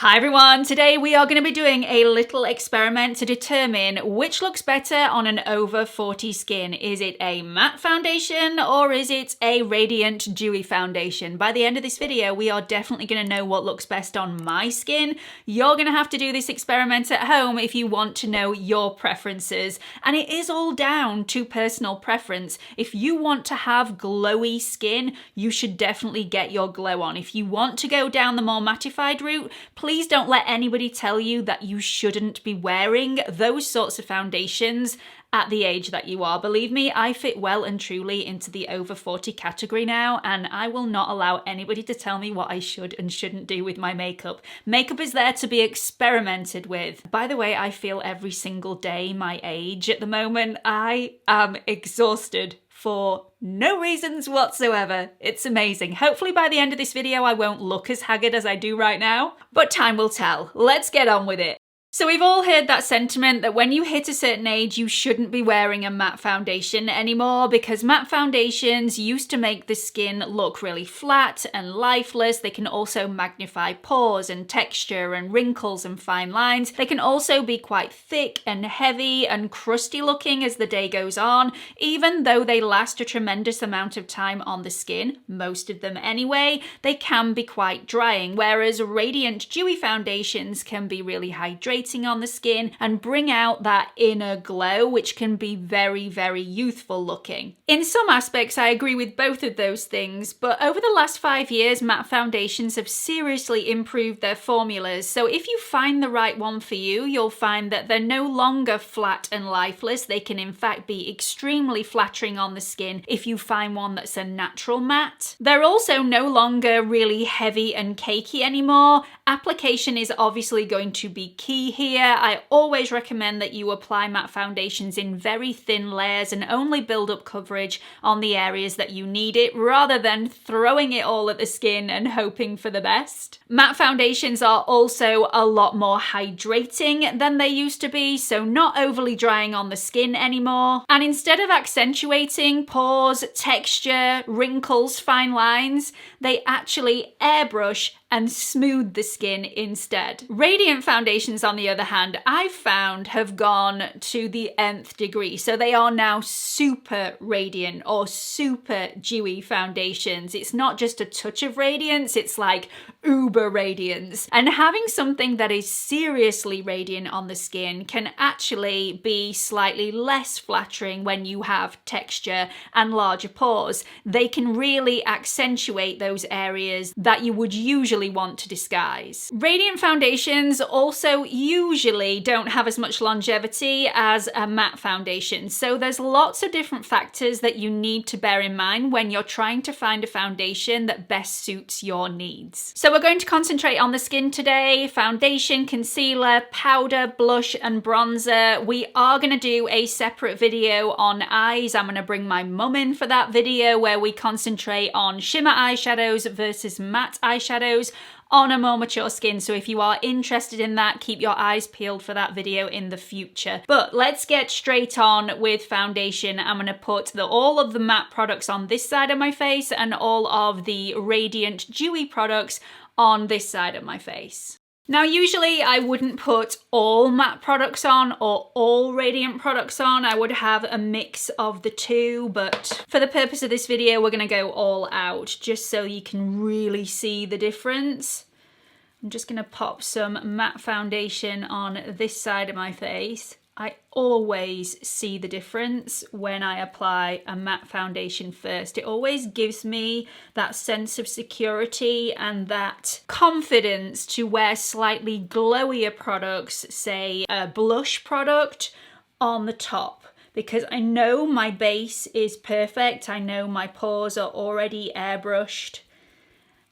Hi everyone, today we are going to be doing a little experiment to determine which looks better on an over 40 skin. Is it a matte foundation or is it a radiant dewy foundation? By the end of this video, we are definitely going to know what looks best on my skin. You're going to have to do this experiment at home if you want to know your preferences. And it is all down to personal preference. If you want to have glowy skin, you should definitely get your glow on. If you want to go down the more mattified route, please don't let anybody tell you that you shouldn't be wearing those sorts of foundations at the age that you are. Believe me, I fit well and truly into the over 40 category now, and I will not allow anybody to tell me what I should and shouldn't do with my makeup. Makeup is there to be experimented with. By the way, I feel every single day my age at the moment. I am exhausted for no reasons whatsoever. It's amazing. Hopefully by the end of this video I won't look as haggard as I do right now, but time will tell. Let's get on with it. So we've all heard that sentiment that when you hit a certain age, you shouldn't be wearing a matte foundation anymore because matte foundations used to make the skin look really flat and lifeless. They can also magnify pores and texture and wrinkles and fine lines. They can also be quite thick and heavy and crusty looking as the day goes on, even though they last a tremendous amount of time on the skin, most of them anyway, they can be quite drying, whereas radiant dewy foundations can be really hydrating on the skin and bring out that inner glow, which can be very, very youthful looking. In some aspects, I agree with both of those things, but over the last 5 years, matte foundations have seriously improved their formulas. So if you find the right one for you, you'll find that they're no longer flat and lifeless. They can in fact be extremely flattering on the skin if you find one that's a natural matte. They're also no longer really heavy and cakey anymore. Application is obviously going to be key here. I always recommend that you apply matte foundations in very thin layers and only build up coverage on the areas that you need it rather than throwing it all at the skin and hoping for the best. Matte foundations are also a lot more hydrating than they used to be, so not overly drying on the skin anymore. And instead of accentuating pores, texture, wrinkles, fine lines, they actually airbrush and smooth the skin instead. Radiant foundations, on the other hand, I've found have gone to the nth degree. So they are now super radiant or super dewy foundations. It's not just a touch of radiance, it's like uber radiance. And having something that is seriously radiant on the skin can actually be slightly less flattering when you have texture and larger pores. They can really accentuate those areas that you would usually want to disguise. Radiant foundations also usually don't have as much longevity as a matte foundation, so there's lots of different factors that you need to bear in mind when you're trying to find a foundation that best suits your needs. So we're going to concentrate on the skin today: foundation, concealer, powder, blush and bronzer. We are going to do a separate video on eyes. I'm going to bring my mum in for that video where we concentrate on shimmer eyeshadows versus matte eyeshadows on a more mature skin. So if you are interested in that, keep your eyes peeled for that video in the future. But let's get straight on with foundation. I'm going to put all of the matte products on this side of my face and all of the radiant dewy products on this side of my face. Now, usually I wouldn't put all matte products on or all radiant products on. I would have a mix of the two, but for the purpose of this video, we're going to go all out just so you can really see the difference. I'm just going to pop some matte foundation on this side of my face. I always see the difference when I apply a matte foundation first. It always gives me that sense of security and that confidence to wear slightly glowier products, say a blush product, on the top. Because I know my base is perfect. I know my pores are already airbrushed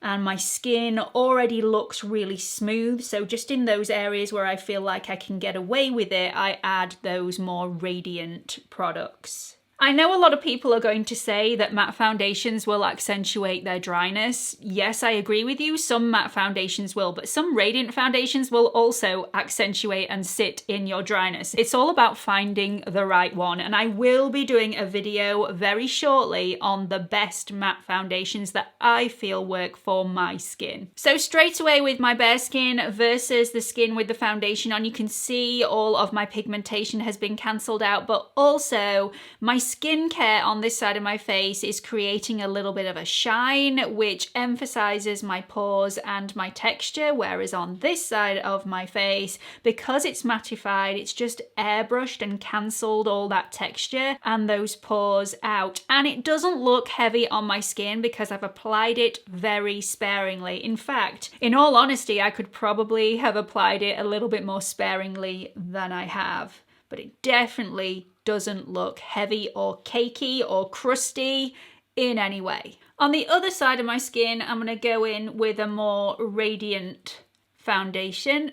and my skin already looks really smooth. So just in those areas where I feel like I can get away with it, I add those more radiant products. I know a lot of people are going to say that matte foundations will accentuate their dryness. Yes, I agree with you. Some matte foundations will, but some radiant foundations will also accentuate and sit in your dryness. It's all about finding the right one, and I will be doing a video very shortly on the best matte foundations that I feel work for my skin. So straight away with my bare skin versus the skin with the foundation on, you can see all of my pigmentation has been cancelled out, but also my skincare on this side of my face is creating a little bit of a shine, which emphasizes my pores and my texture, whereas on this side of my face, because it's mattified, it's just airbrushed and cancelled all that texture and those pores out. And it doesn't look heavy on my skin because I've applied it very sparingly. In fact, in all honesty, I could probably have applied it a little bit more sparingly than I have, but it definitely doesn't look heavy or cakey or crusty in any way. On the other side of my skin, I'm going to go in with a more radiant foundation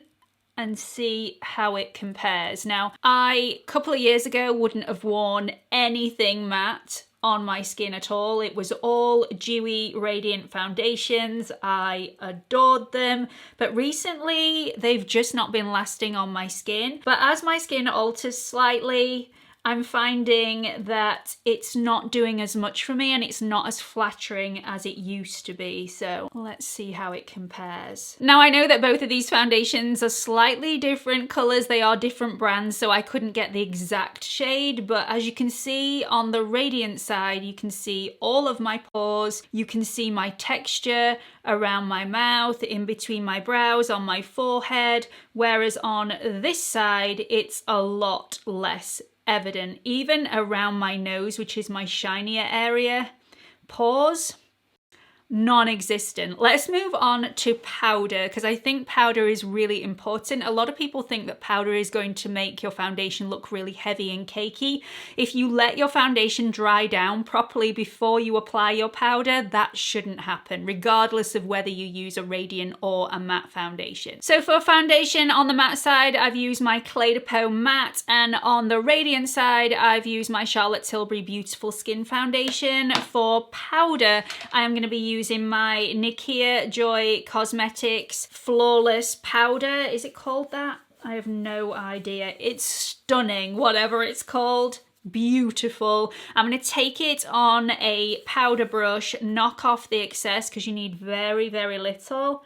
and see how it compares. Now, a couple of years ago wouldn't have worn anything matte on my skin at all. It was all dewy, radiant foundations. I adored them, but recently they've just not been lasting on my skin. But as my skin alters slightly, I'm finding that it's not doing as much for me and it's not as flattering as it used to be. So let's see how it compares. Now, I know that both of these foundations are slightly different colors. They are different brands, so I couldn't get the exact shade. But as you can see on the radiant side, you can see all of my pores. You can see my texture around my mouth, in between my brows, on my forehead. Whereas on this side, it's a lot less evident, even around my nose, which is my shinier area. Pores, non-existent. Let's move on to powder, because I think powder is really important. A lot of people think that powder is going to make your foundation look really heavy and cakey. If you let your foundation dry down properly before you apply your powder, that shouldn't happen, regardless of whether you use a radiant or a matte foundation. So for foundation on the matte side, I've used my Clé de Peau matte, and on the radiant side, I've used my Charlotte Tilbury Beautiful Skin Foundation. For powder, I am going to be using my Nikkia Joy Cosmetics Flawless Powder. Is it called that? I have no idea. It's stunning, whatever it's called. Beautiful. I'm going to take it on a powder brush, knock off the excess because you need very, very little,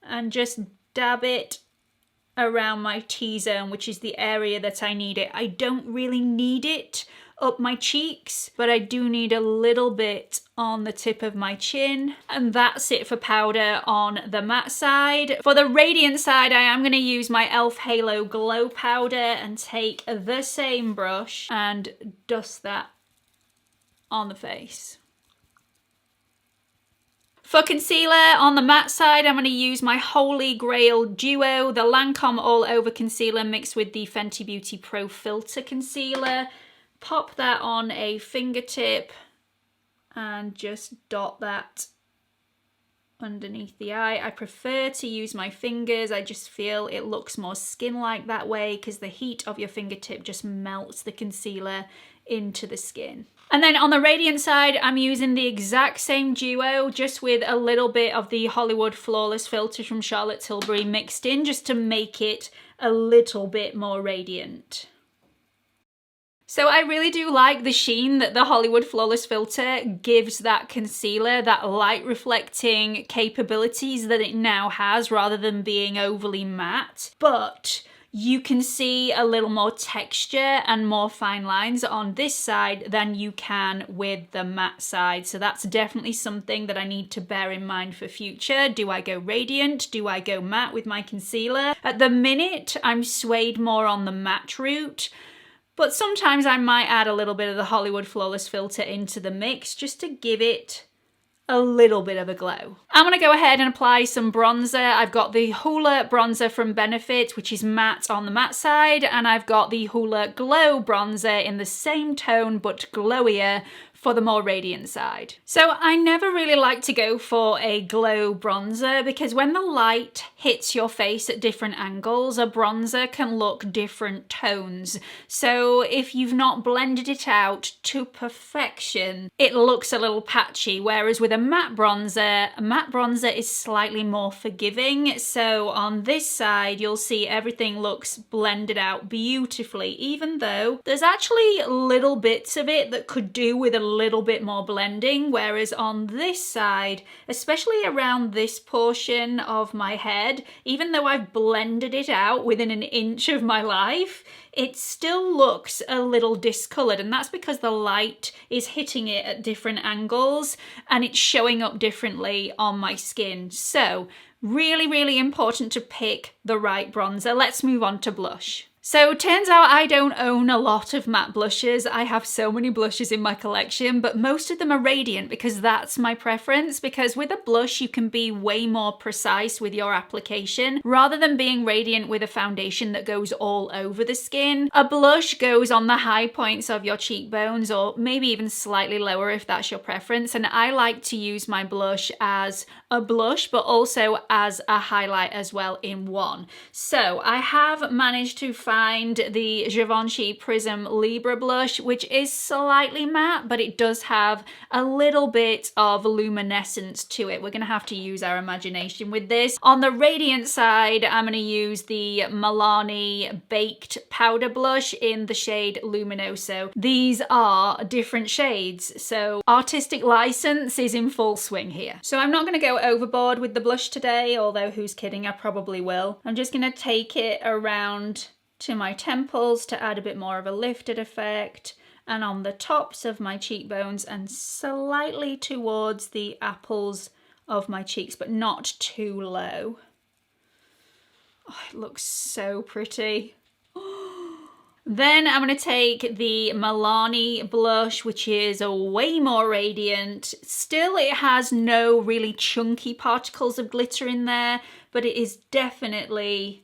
and just dab it around my T-zone, which is the area that I need it. I don't really need it up my cheeks, but I do need a little bit on the tip of my chin. And that's it for powder on the matte side. For the radiant side, I am going to use my e.l.f. Halo Glow Powder and take the same brush and dust that on the face. For concealer, on the matte side, I'm going to use my Holy Grail Duo, the Lancome All Over Concealer mixed with the Fenty Beauty Pro Filter Concealer. Pop that on a fingertip and just dot that underneath the eye. I prefer to use my fingers. I just feel it looks more skin-like that way because the heat of your fingertip just melts the concealer into the skin. And then on the radiant side, I'm using the exact same duo, just with a little bit of the Hollywood Flawless filter from Charlotte Tilbury mixed in, just to make it a little bit more radiant. So I really do like the sheen that the Hollywood Flawless filter gives that concealer, that light reflecting capabilities that it now has rather than being overly matte. But you can see a little more texture and more fine lines on this side than you can with the matte side. So that's definitely something that I need to bear in mind for future. Do I go radiant? Do I go matte with my concealer? At the minute, I'm swayed more on the matte route. But sometimes I might add a little bit of the Hollywood Flawless filter into the mix just to give it a little bit of a glow. I'm going to go ahead and apply some bronzer. I've got the Hoola bronzer from Benefit, which is matte on the matte side, and I've got the Hoola Glow bronzer in the same tone but glowier for the more radiant side. So I never really like to go for a glow bronzer because when the light hits your face at different angles, a bronzer can look different tones. So if you've not blended it out to perfection, it looks a little patchy, whereas with a matte bronzer is slightly more forgiving. So on this side, you'll see everything looks blended out beautifully, even though there's actually little bits of it that could do with a little bit more blending, whereas on this side, especially around this portion of my head, even though I've blended it out within an inch of my life, it still looks a little discolored, and that's because the light is hitting it at different angles and it's showing up differently on my skin. So really, really important to pick the right bronzer. Let's move on to blush. So turns out I don't own a lot of matte blushes. I have so many blushes in my collection, but most of them are radiant because that's my preference, because with a blush you can be way more precise with your application rather than being radiant with a foundation that goes all over the skin. A blush goes on the high points of your cheekbones or maybe even slightly lower if that's your preference, and I like to use my blush as a blush but also as a highlight as well in one. So I have managed to find the Givenchy Prism Libra blush, which is slightly matte, but it does have a little bit of luminescence to it. We're going to have to use our imagination with this. On the radiant side, I'm going to use the Milani Baked Powder Blush in the shade Luminoso. These are different shades, so artistic license is in full swing here. So I'm not going to go overboard with the blush today, although who's kidding, I probably will. I'm just going to take it around to my temples to add a bit more of a lifted effect, and on the tops of my cheekbones and slightly towards the apples of my cheeks, but not too low. Oh, it looks so pretty. Then I'm going to take the Milani blush, which is a way more radiant. Still, it has no really chunky particles of glitter in there, but it is definitely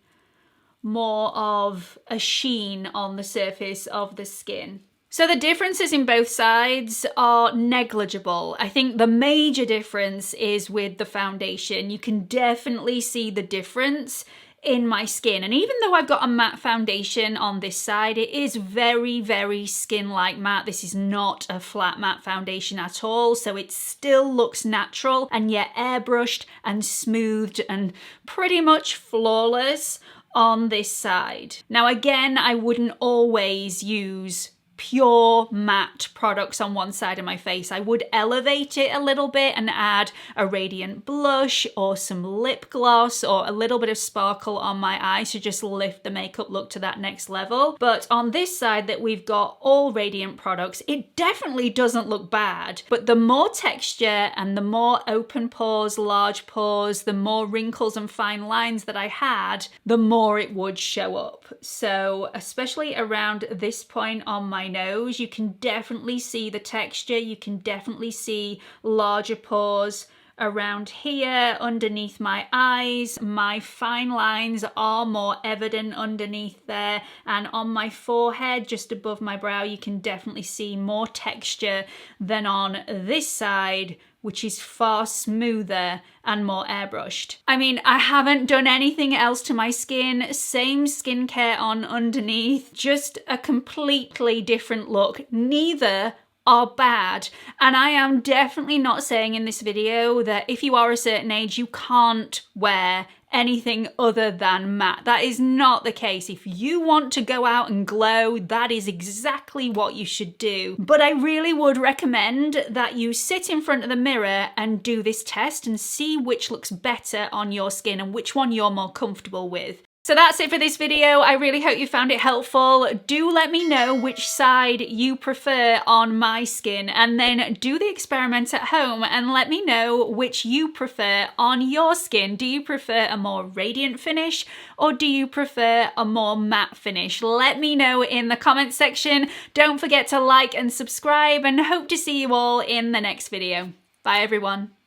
more of a sheen on the surface of the skin. So the differences in both sides are negligible. I think the major difference is with the foundation. You can definitely see the difference in my skin, and even though I've got a matte foundation on this side, it is very, very skin-like matte. This is not a flat matte foundation at all, so it still looks natural and yet airbrushed and smoothed and pretty much flawless on this side. Now again, I wouldn't always use pure matte products on one side of my face. I would elevate it a little bit and add a radiant blush or some lip gloss or a little bit of sparkle on my eyes to just lift the makeup look to that next level. But on this side that we've got all radiant products, it definitely doesn't look bad. But the more texture and the more open pores, large pores, the more wrinkles and fine lines that I had, the more it would show up. So especially around this point on my nose, you can definitely see the texture. You can definitely see larger pores around here underneath my eyes. My fine lines are more evident underneath there, and on my forehead just above my brow you can definitely see more texture than on this side, which is far smoother and more airbrushed. I mean, I haven't done anything else to my skin, same skincare on underneath, just a completely different look. Neither are bad, and I am definitely not saying in this video that if you are a certain age you can't wear anything other than matte. That is not the case. If you want to go out and glow, that is exactly what you should do. But I really would recommend that you sit in front of the mirror and do this test and see which looks better on your skin and which one you're more comfortable with. So that's it for this video. I really hope you found it helpful. Do let me know which side you prefer on my skin, and then do the experiment at home and let me know which you prefer on your skin. Do you prefer a more radiant finish or do you prefer a more matte finish? Let me know in the comments section. Don't forget to like and subscribe, and hope to see you all in the next video. Bye everyone.